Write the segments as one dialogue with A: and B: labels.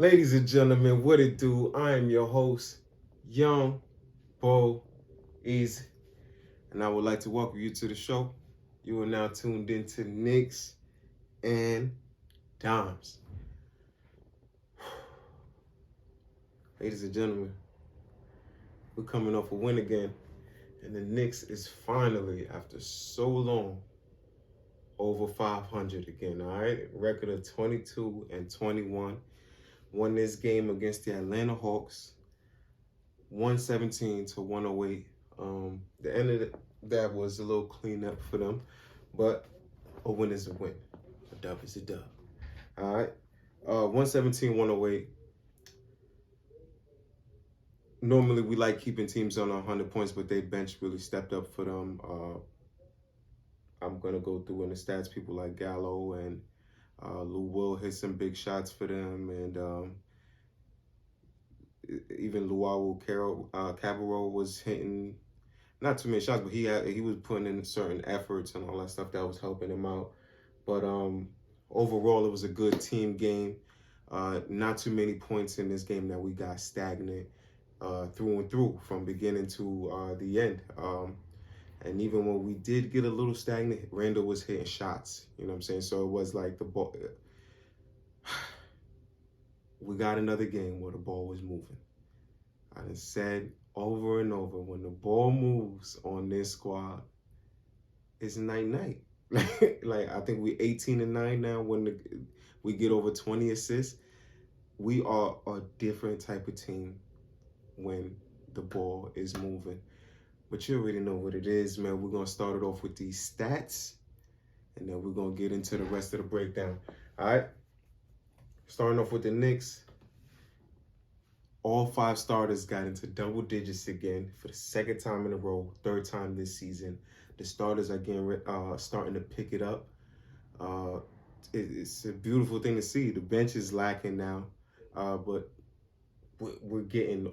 A: Ladies and gentlemen, what it do? I am your host, Young Bo Easy, and I would like to welcome you to the show. You are now tuned into Knicks and Dimes. Ladies and gentlemen, we're coming off a win again, and the Knicks is finally, after so long, over 500 again. All right, record of 22-21. Won this game against the Atlanta Hawks, 117-108. The end of that was a little cleanup for them, but a win is a win. A dub is a dub. All right. 117-108. Normally, we like keeping teams on 100 points, but they bench really stepped up for them. I'm going to go through in the stats. People like Gallo and Lou Will hit some big shots for them, and even Luau Cabarro was hitting not too many shots, but he was putting in certain efforts and all that stuff that was helping him out. But overall, it was a good team game. Not too many points in this game that we got stagnant through and through from beginning to the end. And even when we did get a little stagnant, Randall was hitting shots. You know what I'm saying? So it was like the ball. We got another game where the ball was moving. I done said over and over, when the ball moves on this squad, it's night-night. Like, I think we 18-9 now when we get over 20 assists. We are a different type of team when the ball is moving. But you already know what it is, man. We're going to start it off with these stats, and then we're going to get into the rest of the breakdown. All right? Starting off with the Knicks. All 5 starters got into double digits again for the second time in a row, third time this season. The starters again starting to pick it up. It's a beautiful thing to see. The bench is lacking now, but we're getting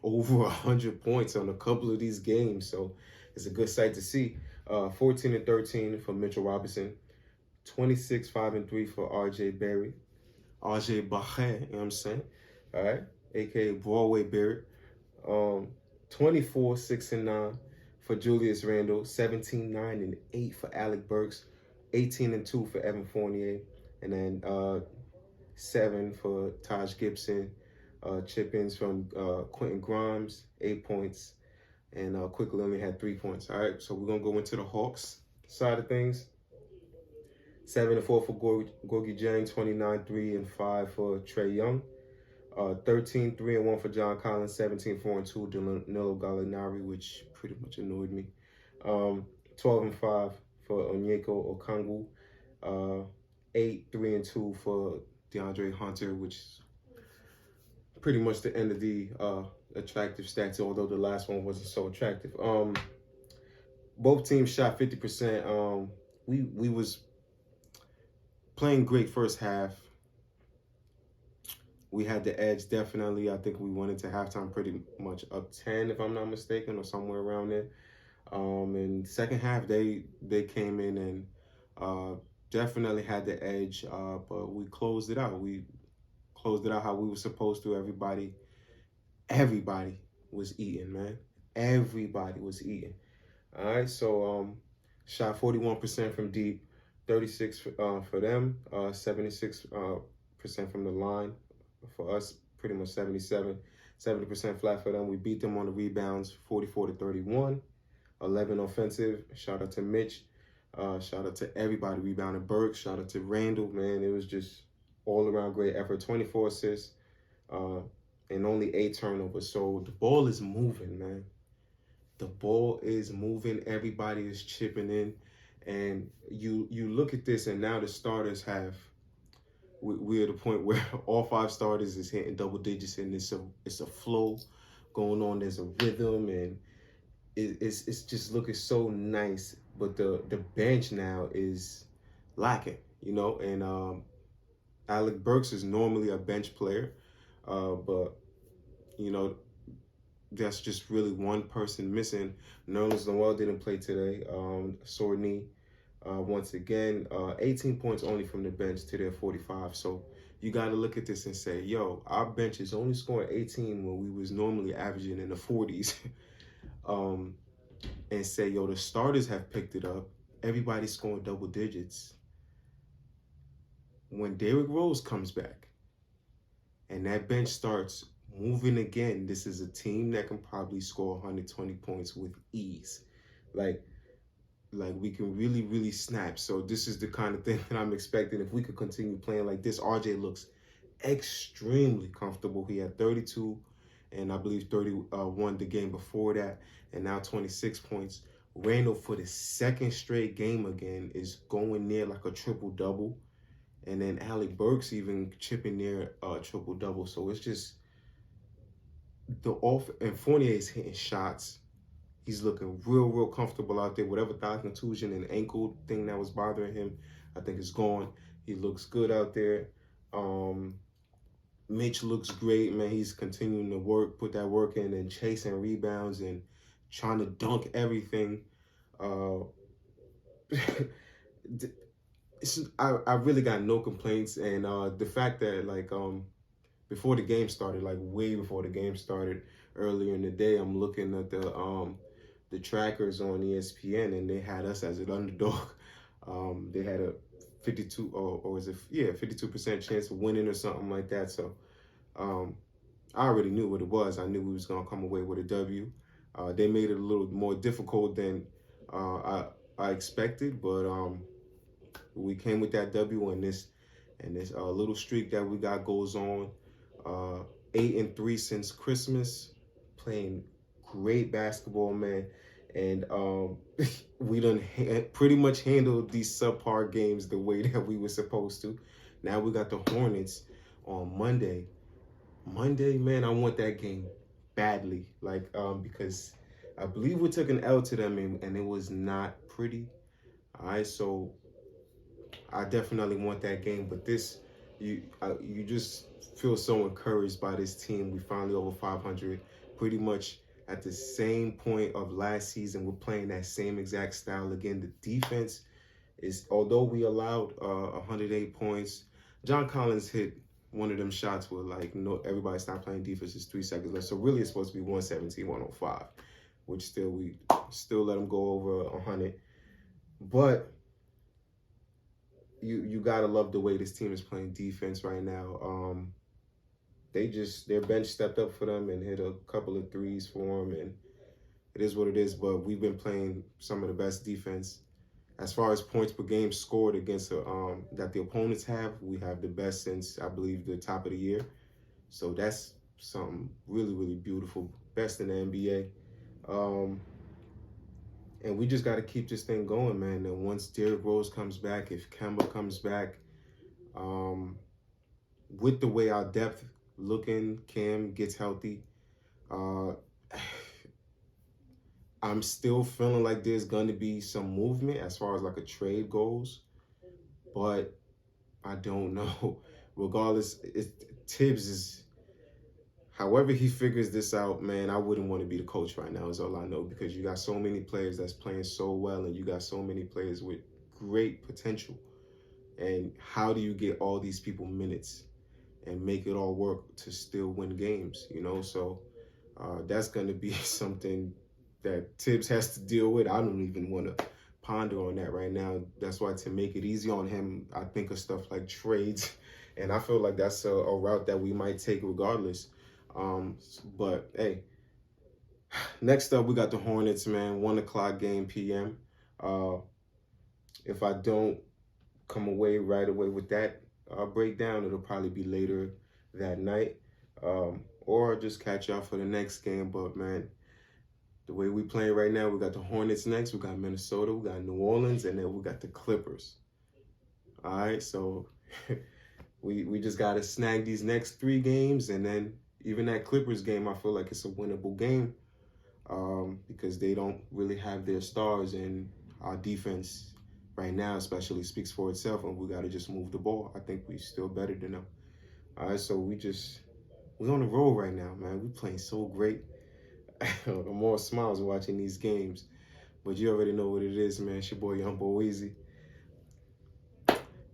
A: over 100 points on a couple of these games, so it's a good sight to see. 14-13 for Mitchell Robinson, 26-5-3 for RJ Barry, you know what I'm saying? All right, aka Broadway Barrett. 24-6-9 for Julius Randle, 17-9-8 for Alec Burks, 18-2 for Evan Fournier, and then 7 for Taj Gibson. Chip-ins from Quentin Grimes, 8 points, and Quickly only had 3 points. All right, so we're gonna go into the Hawks side of things. 7-4 for Gorgie Jang, 29-3-5 for Trey Young, 13-3-1 for John Collins, 17-4-2 Danilo Gallinari, which pretty much annoyed me. 12-5 for Onyeko Okongwu, 8-3-2 for DeAndre Hunter, which is pretty much the end of the attractive stats, although the last one wasn't so attractive. Both teams shot 50%. We was playing great first half. We had the edge, definitely. I think we went into halftime pretty much up 10, if I'm not mistaken, or somewhere around there. And second half, they came in and definitely had the edge, but we closed it out. We closed it out how we were supposed to. Everybody was eating, man. Everybody was eating. All right, so shot 41% from deep, 36 for them, 76% from the line. For us, pretty much 70% flat for them. We beat them on the rebounds, 44-31, 11 offensive. Shout out to Mitch. Shout out to everybody rebounding. Burke. Shout out to Randall, man. It was just all around great effort. 24 assists and only 8 turnovers. So the ball is moving, man. The ball is moving. Everybody is chipping in. And you look at this, and now the starters have, we're at a point where all 5 starters is hitting double digits, and it's a flow going on. There's a rhythm, and it's just looking so nice. But the bench now is lacking, you know. And Alec Burks is normally a bench player, but you know, that's just really one person missing. Nerlens Noel didn't play today. Sorney, once again, 18 points only from the bench to their 45. So you got to look at this and say, yo, our bench is only scoring 18 when we was normally averaging in the 40s. um, and say, yo, the starters have picked it up. Everybody's scoring double digits. When Derrick Rose comes back and that bench starts moving again, this is a team that can probably score 120 points with ease. Like, like we can really, really snap. So this is the kind of thing that I'm expecting. If we could continue playing like this, RJ looks extremely comfortable. He had 32 and I believe 31 the game before that, and now 26 points. Randall for the second straight game again is going near like a triple double. And then Alec Burks even chipping near a triple double. So it's just the off, and Fournier is hitting shots. He's looking real, real comfortable out there. Whatever thigh contusion and ankle thing that was bothering him, I think is gone. He looks good out there. Mitch looks great, man. He's continuing to put that work in and chasing rebounds and trying to dunk everything. I really got no complaints, and the fact that before the game started, like way before the game started earlier in the day, I'm looking at the trackers on ESPN, and they had us as an underdog. They had a 52 or was it 52% chance of winning or something like that. So I already knew what it was. I knew we was gonna come away with a W. They made it a little more difficult than I expected, but we came with that W, and this little streak that we got goes on. 8-3 since Christmas, playing great basketball, man. And we done pretty much handled these subpar games the way that we were supposed to. Now we got the Hornets on Monday. Monday, man, I want that game badly, because I believe we took an L to them, and it was not pretty. All right, so I definitely want that game. But you just feel so encouraged by this team. We finally over 500, pretty much at the same point of last season. We're playing that same exact style again. The defense is, although we allowed 108 points, John Collins hit one of them shots where everybody stopped playing defense. It's 3 seconds left. So really it's supposed to be 117, 105, which we still let them go over 100. But you gotta love the way this team is playing defense right now. Their bench stepped up for them and hit a couple of threes for them, and it is what it is. But we've been playing some of the best defense as far as points per game scored against that the opponents have. We have the best since I believe the top of the year. So that's something really, really beautiful, best in the NBA. And we just got to keep this thing going, man. And once Derrick Rose comes back, if Kemba comes back, with the way our depth looking, Cam gets healthy, I'm still feeling like there's going to be some movement as far as like a trade goes. But I don't know. Regardless, Tibbs is, however he figures this out, man, I wouldn't want to be the coach right now is all I know, because you got so many players that's playing so well, and you got so many players with great potential. And how do you get all these people minutes and make it all work to still win games, So that's going to be something that Tibbs has to deal with. I don't even want to ponder on that right now. That's why, to make it easy on him, I think of stuff like trades. And I feel like that's a route that we might take regardless. But hey, next up we got the Hornets, man. 1 o'clock game p.m. If I don't come away right away with that breakdown, it'll probably be later that night, or just catch y'all for the next game. But man, the way we playing right now, we got the Hornets next, we got Minnesota, we got New Orleans, and then we got the Clippers. All right, so we just got to snag these next 3 games, and then even that Clippers game, I feel like it's a winnable game, because they don't really have their stars, and our defense right now especially speaks for itself, and we got to just move the ball. I think we still better than them. All right, so we're on the roll right now, man. We playing so great. I'm all smiles watching these games. But you already know what it is, man. It's your boy, Young Boy Weezy.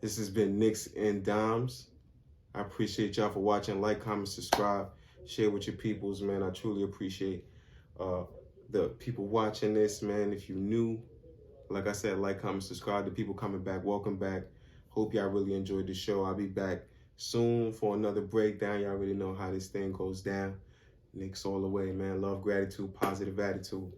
A: This has been Knicks and Dimes. I appreciate y'all for watching. Like, comment, subscribe, share with your peoples, man. I truly appreciate the people watching this, man. If you new, like I said, like, comment, subscribe. The people coming back, welcome back. Hope y'all really enjoyed the show. I'll be back soon for another breakdown. Y'all already know how this thing goes down. Knicks all the way, man. Love, gratitude, positive attitude.